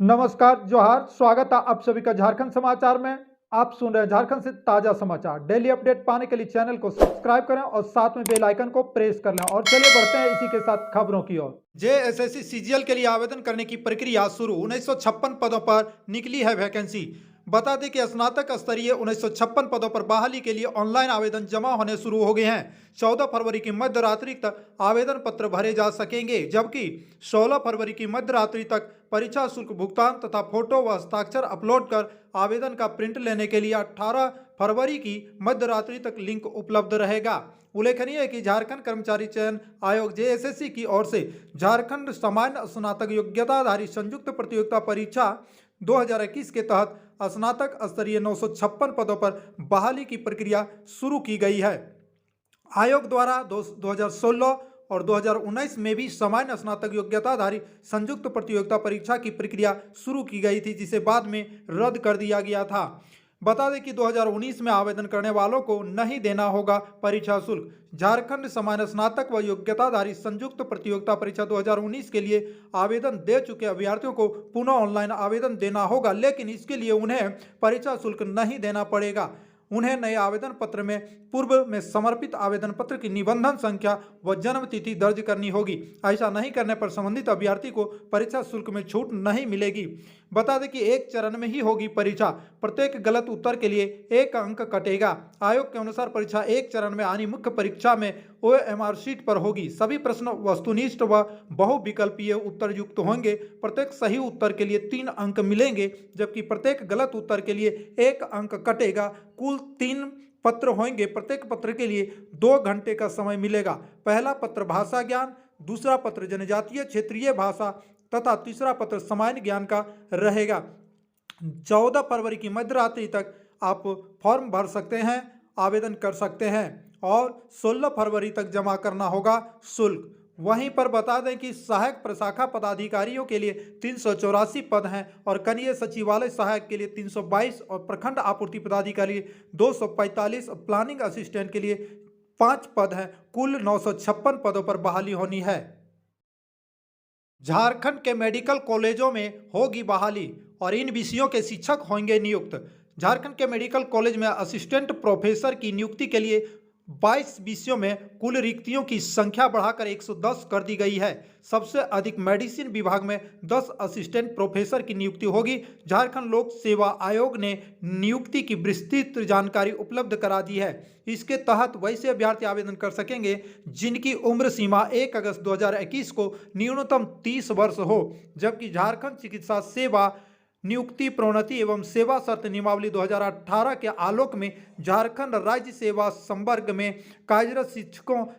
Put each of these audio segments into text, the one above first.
नमस्कार, जोहार, स्वागत है आप सभी का झारखंड समाचार में। आप सुन रहे हैं झारखंड से ताजा समाचार। डेली अपडेट पाने के लिए चैनल को सब्सक्राइब करें और साथ में बेल आइकन को प्रेस कर लें। और चलिए बढ़ते हैं इसी के साथ खबरों की ओर। जेएसएससी सीजीएल के लिए आवेदन करने की प्रक्रिया शुरू। 1956 पदों पर निकली है वैकेंसी। बता दें कि स्नातक स्तरीय 1956 पदों पर बहाली के लिए ऑनलाइन आवेदन जमा होने शुरू हो गए हैं। 14 फरवरी की मध्य रात्रि तक आवेदन पत्र भरे जा सकेंगे, जबकि 16 फरवरी की मध्य रात्रि तक परीक्षा शुल्क भुगतान तथा फोटो व हस्ताक्षर अपलोड कर आवेदन का प्रिंट लेने के लिए 18 फरवरी की मध्य रात्रि तक लिंक उपलब्ध रहेगा। उल्लेखनीय है कि झारखंड कर्मचारी चयन आयोग जेएसएससी की ओर से झारखंड सामान्य स्नातक योग्यताधारी संयुक्त प्रतियोगिता परीक्षा 2021 के तहत स्नातक स्तरीय 956 पदों पर बहाली की प्रक्रिया शुरू की गई है। आयोग द्वारा 2016 और 2019 में भी सामान्य स्नातक योग्यताधारी संयुक्त प्रतियोगिता परीक्षा की प्रक्रिया शुरू की गई थी, जिसे बाद में रद्द कर दिया गया था। बता दें कि 2019 में आवेदन करने वालों को नहीं देना होगा परीक्षा शुल्क। झारखंड सामान्य स्नातक व योग्यताधारी संयुक्त प्रतियोगिता परीक्षा 2019 के लिए आवेदन दे चुके अभ्यर्थियों को पुनः ऑनलाइन आवेदन देना होगा, लेकिन इसके लिए उन्हें परीक्षा शुल्क नहीं देना पड़ेगा। उन्हें नए आवेदन पत्र में पूर्व में समर्पित आवेदन पत्र की निबंधन संख्या व जन्म तिथि दर्ज करनी होगी। ऐसा नहीं करने पर संबंधित अभ्यर्थी को परीक्षा शुल्क में छूट नहीं मिलेगी। बता दें कि एक चरण में ही होगी परीक्षा। प्रत्येक गलत उत्तर के लिए 1 अंक कटेगा। आयोग के अनुसार परीक्षा एक चरण में आनी मुख्य परीक्षा में ओएमआर शीट पर होगी। सभी प्रश्न वस्तुनिष्ठ व बहुविकल्पीय उत्तर युक्त होंगे। प्रत्येक सही उत्तर के लिए 3 अंक मिलेंगे, जबकि प्रत्येक गलत उत्तर के लिए 1 अंक कटेगा। कुल 3 पत्र होंगे। प्रत्येक पत्र के लिए 2 घंटे का समय मिलेगा। पहला पत्र भाषा ज्ञान, दूसरा पत्र जनजातीय क्षेत्रीय भाषा तथा तीसरा पत्र सामान्य ज्ञान का रहेगा। 14 फरवरी की मध्यरात्रि तक आप फॉर्म भर सकते हैं, आवेदन कर सकते हैं और 16 फरवरी तक जमा करना होगा शुल्क। वहीं पर बता दें कि सहायक प्रशाखा पदाधिकारियों के लिए 384 पद हैं और कनीय सचिवालय सहायक के लिए 322 और प्रखंड आपूर्ति पदाधिकारी 245 और प्लानिंग असिस्टेंट के लिए 5 पद हैं। कुल 956 पदों पर बहाली होनी है। झारखंड के मेडिकल कॉलेजों में होगी बहाली और इन विषयों के शिक्षक होंगे नियुक्त। झारखंड के मेडिकल कॉलेज में असिस्टेंट प्रोफेसर की नियुक्ति के लिए 22 विषयों में कुल रिक्तियों की संख्या बढ़ाकर 110 कर दी गई है। सबसे अधिक मेडिसिन विभाग में 10 असिस्टेंट प्रोफेसर की नियुक्ति होगी। झारखंड लोक सेवा आयोग ने नियुक्ति की विस्तृत जानकारी उपलब्ध करा दी है। इसके तहत वैसे अभ्यर्थी आवेदन कर सकेंगे जिनकी उम्र सीमा 1 अगस्त 2021 को न्यूनतम 30 वर्ष हो, जबकि झारखंड चिकित्सा सेवा नियुक्ति प्रोन्नति एवं सेवा शर्त नियमावली 2018 के आलोक में झारखंड राज्य सेवा संवर्ग में कार्यरत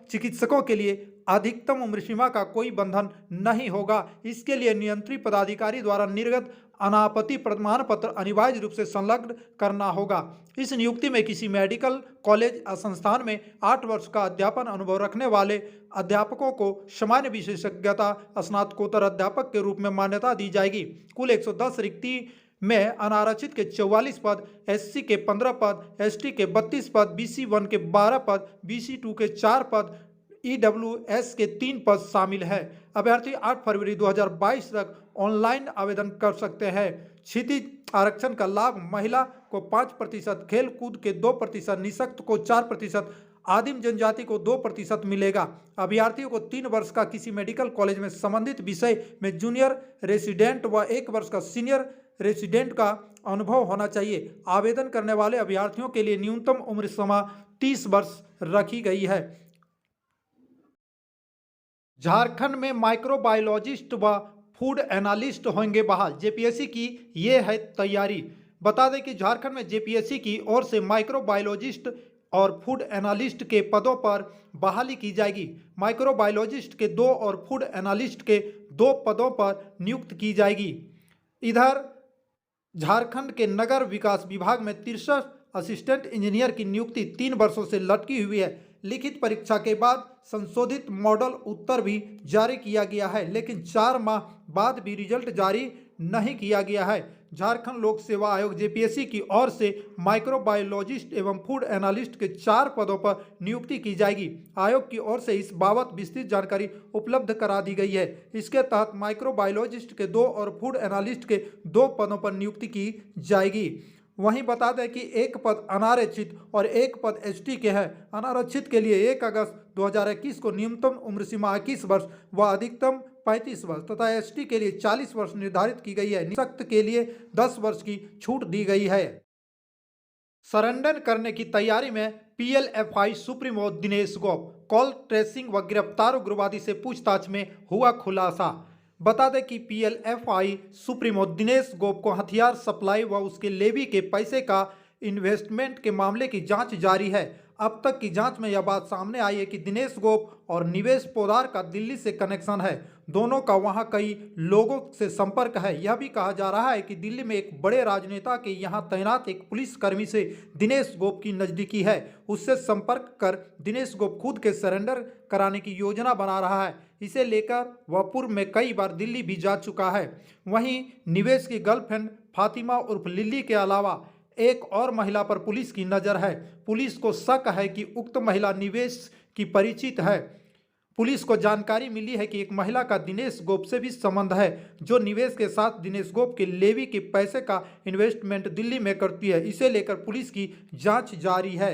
चिकित्सकों के लिए अधिकतम उम्र सीमा का कोई बंधन नहीं होगा। इसके लिए नियंत्री पदाधिकारी द्वारा निर्गत अनापत्ति प्रमाण पत्र अनिवार्य रूप से संलग्न करना होगा। इस नियुक्ति में किसी मेडिकल कॉलेज संस्थान में 8 वर्ष का अध्यापन अनुभव रखने वाले अध्यापकों को सामान्य विशेषज्ञता स्नातकोत्तर अध्यापक के रूप में मान्यता दी जाएगी। कुल 110 रिक्ति में अनारक्षित के 44 पद, एससी के 15 पद, एसटी के 32 पद, बीसी 1 के 12 पद, बीसी 2 के 4 पद, ईडब्ल्यूएस के 3 पद शामिल है। अभ्यर्थी 8 फरवरी 2022 तक ऑनलाइन आवेदन कर सकते हैं। क्षितिज आरक्षण का लाभ महिला को 5%, खेल कूद के 2%, निःशक्त को 4%, आदिम जनजाति को 2% मिलेगा। अभ्यर्थियों को 3 वर्ष का किसी मेडिकल कॉलेज में संबंधित विषय में जूनियर रेसिडेंट व 1 वर्ष का सीनियर रेसिडेंट का अनुभव होना चाहिए। आवेदन करने वाले अभ्यर्थियों के लिए न्यूनतम उम्र सीमा 30 वर्ष रखी गई है। झारखंड में माइक्रोबायोलॉजिस्ट व फूड एनालिस्ट होंगे बहाल। जेपीएससी की ये है तैयारी। बता दें कि झारखंड में जेपीएससी की ओर से माइक्रोबायोलॉजिस्ट और फूड एनालिस्ट के पदों पर बहाली की जाएगी। माइक्रोबायोलॉजिस्ट के 2 और फूड एनालिस्ट के 2 पदों पर नियुक्त की जाएगी। इधर झारखंड के नगर विकास विभाग में 63 असिस्टेंट इंजीनियर की नियुक्ति 3 वर्षों से लटकी हुई है, लिखित परीक्षा के बाद संशोधित मॉडल उत्तर भी जारी किया गया है, लेकिन 4 माह बाद भी रिजल्ट जारी नहीं किया गया है। झारखंड लोक सेवा आयोग जेपीएससी की ओर से माइक्रोबायोलॉजिस्ट एवं फूड एनालिस्ट के 4 पदों पर नियुक्ति की जाएगी। आयोग की ओर से इस बाबत विस्तृत जानकारी उपलब्ध करा दी गई है। इसके तहत माइक्रोबायोलॉजिस्ट के 2 और फूड एनालिस्ट के 2 पदों पर नियुक्ति की जाएगी। वहीं बता दें कि एक पद अनारक्षित और एक पद एसटी के है। अनारक्षित के लिए 1 अगस्त 2021 को न्यूनतम उम्र सीमा 21 वर्ष व अधिकतम 35 वर्ष तथा एसटी के लिए 40 वर्ष निर्धारित की गई है। निःशक्त के लिए 10 वर्ष की छूट दी गई है। सरेंडर करने की तैयारी में पीएलएफआई सुप्रीमो दिनेश गोप। कॉल ट्रेसिंग व गिरफ्तार उग्रवादी से पूछताछ में हुआ खुलासा। बता दें कि पीएलएफआई सुप्रीमो दिनेश गोप को हथियार सप्लाई व उसके लेवी के पैसे का इन्वेस्टमेंट के मामले की जांच जारी है। अब तक की जांच में यह बात सामने आई है कि दिनेश गोप और निवेश पोदार का दिल्ली से कनेक्शन है। दोनों का वहां कई लोगों से संपर्क है। यह भी कहा जा रहा है कि दिल्ली में एक बड़े राजनेता के यहां तैनात एक पुलिसकर्मी से दिनेश गोप की नज़दीकी है। उससे संपर्क कर दिनेश गोप खुद के सरेंडर कराने की योजना बना रहा है। इसे लेकर वह पूर्व में कई बार दिल्ली भी जा चुका है। वहीं निवेश की गर्लफ्रेंड फातिमा उर्फ लिल्ली के अलावा एक और महिला पर पुलिस की नज़र है। पुलिस को शक है कि उक्त महिला निवेश की परिचित है। पुलिस को जानकारी मिली है कि एक महिला का दिनेश गोप से भी संबंध है, जो निवेश के साथ दिनेश गोप के लेवी के पैसे का इन्वेस्टमेंट दिल्ली में करती है। इसे लेकर पुलिस की जांच जारी है।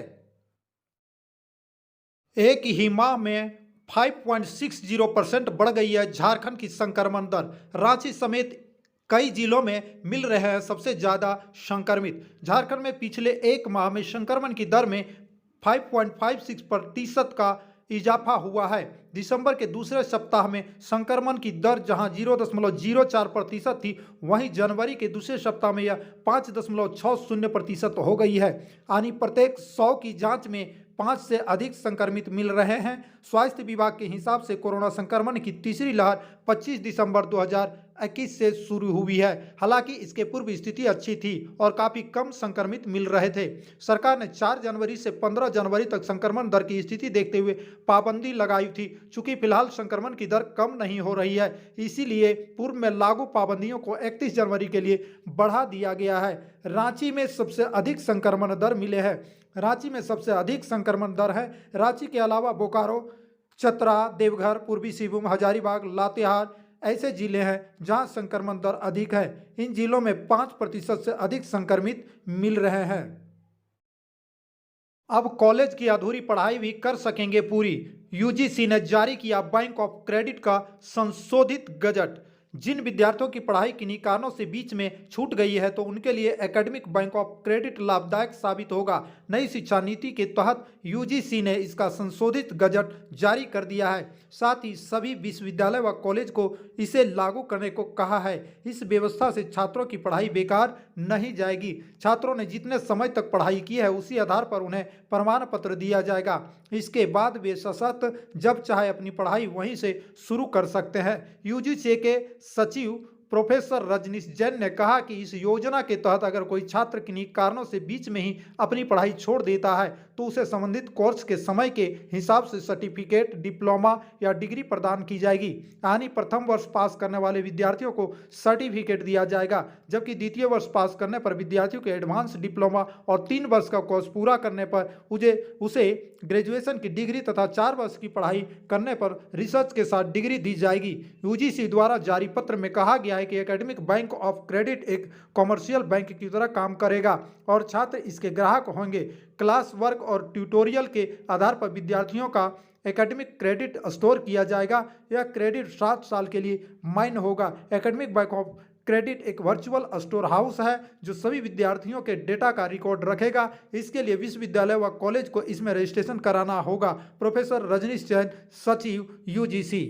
एक ही माह में 5.60% बढ़ गई है झारखंड की संक्रमण दर। रांची समेत कई जिलों में मिल रहे हैं सबसे ज़्यादा संक्रमित। झारखंड में पिछले एक माह में संक्रमण की दर में 5.56% का इजाफा हुआ है। दिसंबर के दूसरे सप्ताह में संक्रमण की दर जहां 0.04% थी, वहीं जनवरी के दूसरे सप्ताह में यह 5.60% हो गई है। यानी प्रत्येक 100 की जांच में 5 से अधिक संक्रमित मिल रहे हैं। स्वास्थ्य विभाग के हिसाब से कोरोना संक्रमण की तीसरी लहर 25 दिसंबर 2021 से शुरू हुई है। हालांकि इसके पूर्व स्थिति अच्छी थी और काफ़ी कम संक्रमित मिल रहे थे। सरकार ने 4 जनवरी से 15 जनवरी तक संक्रमण दर की स्थिति देखते हुए पाबंदी लगाई थी। चूंकि फिलहाल संक्रमण की दर कम नहीं हो रही है, इसीलिए पूर्व में लागू पाबंदियों को 31 जनवरी के लिए बढ़ा दिया गया है। रांची में सबसे अधिक संक्रमण दर मिले हैं। रांची में सबसे अधिक संक्रमण दर है। रांची के अलावा बोकारो, चतरा, देवघर, पूर्वी सिंहभूम, हजारीबाग, लातेहार ऐसे जिले हैं जहां संक्रमण दर अधिक है। इन जिलों में 5% से अधिक संक्रमित मिल रहे हैं। अब कॉलेज की अधूरी पढ़ाई भी कर सकेंगे पूरी। यूजीसी ने जारी किया बैंक ऑफ क्रेडिट का संशोधित गजट। जिन विद्यार्थियों की पढ़ाई किन्हीं कारणों से बीच में छूट गई है, तो उनके लिए एकेडमिक बैंक ऑफ क्रेडिट लाभदायक साबित होगा। नई शिक्षा नीति के तहत यूजीसी ने इसका संशोधित गजट जारी कर दिया है। साथ ही सभी विश्वविद्यालय व कॉलेज को इसे लागू करने को कहा है। इस व्यवस्था से छात्रों की पढ़ाई बेकार नहीं जाएगी। छात्रों ने जितने समय तक पढ़ाई की है, उसी आधार पर उन्हें प्रमाण पत्र दिया जाएगा। इसके बाद वे सशर्त जब चाहे अपनी पढ़ाई वहीं से शुरू कर सकते हैं। यूजीसी के सचिव प्रोफेसर रजनीश जैन ने कहा कि इस योजना के तहत अगर कोई छात्र किन्हीं कारणों से बीच में ही अपनी पढ़ाई छोड़ देता है, तो उसे संबंधित कोर्स के समय के हिसाब से सर्टिफिकेट, डिप्लोमा या डिग्री प्रदान की जाएगी। यानी प्रथम वर्ष पास करने वाले विद्यार्थियों को सर्टिफिकेट दिया जाएगा, जबकि द्वितीय वर्ष पास करने पर विद्यार्थियों के एडवांस डिप्लोमा और 3 वर्ष का कोर्स पूरा करने पर उसे ग्रेजुएशन की डिग्री तथा 4 वर्ष की पढ़ाई करने पर रिसर्च के साथ डिग्री दी जाएगी। यूजीसी द्वारा जारी पत्र में कहा गया है कि एकेडमिक बैंक ऑफ क्रेडिट एक कॉमर्शियल बैंक की तरह काम करेगा और छात्र इसके ग्राहक होंगे। क्लास वर्क और ट्यूटोरियल के आधार पर विद्यार्थियों का एकेडमिक क्रेडिट स्टोर किया जाएगा। यह क्रेडिट 7 साल के लिए मान्य होगा। एकेडमिक बैंक ऑफ क्रेडिट एक वर्चुअल स्टोर हाउस है जो सभी विद्यार्थियों के डेटा का रिकॉर्ड रखेगा। इसके लिए विश्वविद्यालय व कॉलेज को इसमें रजिस्ट्रेशन कराना होगा। प्रोफेसर रजनीश जैन, सचिव यूजीसी।